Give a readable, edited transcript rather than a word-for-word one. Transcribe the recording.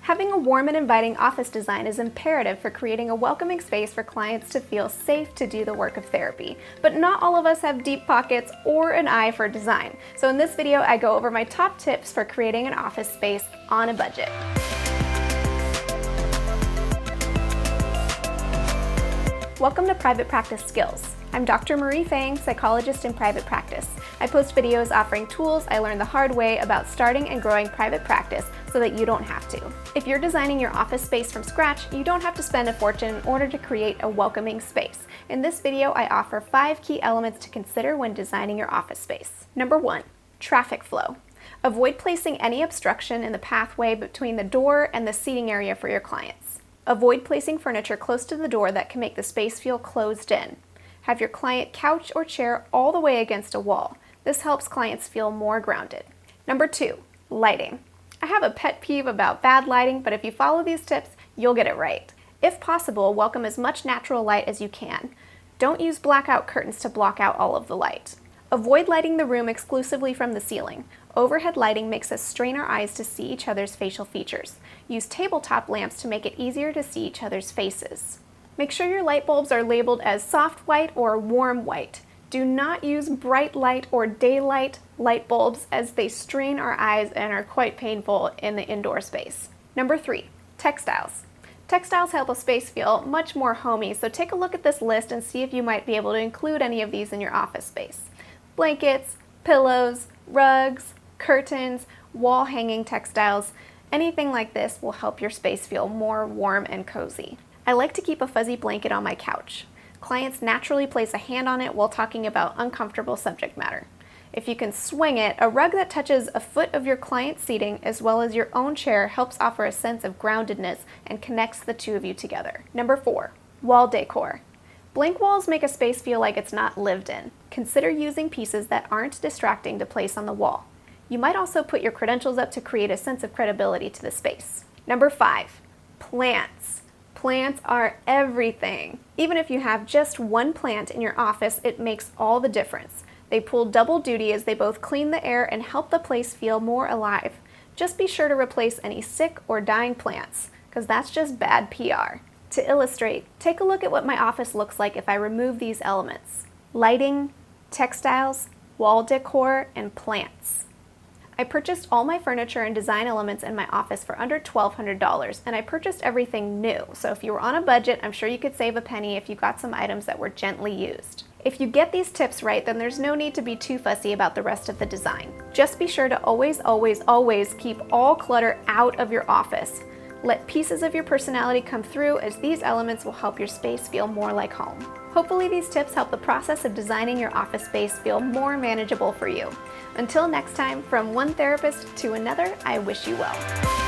Having a warm and inviting office design is imperative for creating a welcoming space for clients to feel safe to do the work of therapy. But not all of us have deep pockets or an eye for design. So in this video, I go over my top tips for creating an office space on a budget. Welcome to Private Practice Skills. I'm Dr. Marie Fang, psychologist in private practice. I post videos offering tools I learned the hard way about starting and growing private practice so that you don't have to. If you're designing your office space from scratch, you don't have to spend a fortune in order to create a welcoming space. In this video, I offer 5 key elements to consider when designing your office space. Number 1, traffic flow. Avoid placing any obstruction in the pathway between the door and the seating area for your clients. Avoid placing furniture close to the door that can make the space feel closed in. Have your client couch or chair all the way against a wall. This helps clients feel more grounded. Number 2, lighting. I have a pet peeve about bad lighting, but if you follow these tips, you'll get it right. If possible, welcome as much natural light as you can. Don't use blackout curtains to block out all of the light. Avoid lighting the room exclusively from the ceiling. Overhead lighting makes us strain our eyes to see each other's facial features. Use tabletop lamps to make it easier to see each other's faces. Make sure your light bulbs are labeled as soft white or warm white. Do not use bright light or daylight light bulbs as they strain our eyes and are quite painful in the indoor space. Number 3, textiles. Textiles help a space feel much more homey, so take a look at this list and see if you might be able to include any of these in your office space. Blankets, pillows, rugs, curtains, wall hanging textiles, anything like this will help your space feel more warm and cozy. I like to keep a fuzzy blanket on my couch. Clients naturally place a hand on it while talking about uncomfortable subject matter. If you can swing it, a rug that touches a foot of your client's seating as well as your own chair helps offer a sense of groundedness and connects the two of you together. Number 4, wall decor. Blank walls make a space feel like it's not lived in. Consider using pieces that aren't distracting to place on the wall. You might also put your credentials up to create a sense of credibility to the space. Number 5, plants. Plants are everything. Even if you have just one plant in your office, it makes all the difference. They pull double duty as they both clean the air and help the place feel more alive. Just be sure to replace any sick or dying plants, because that's just bad PR. To illustrate, take a look at what my office looks like if I remove these elements: lighting, textiles, wall decor, and plants. I purchased all my furniture and design elements in my office for under $1,200, and I purchased everything new, so if you were on a budget, I'm sure you could save a penny if you got some items that were gently used. If you get these tips right, then there's no need to be too fussy about the rest of the design. Just be sure to always keep all clutter out of your office. Let pieces of your personality come through, as these elements will help your space feel more like home. Hopefully these tips help the process of designing your office space feel more manageable for you. Until next time, from one therapist to another, I wish you well.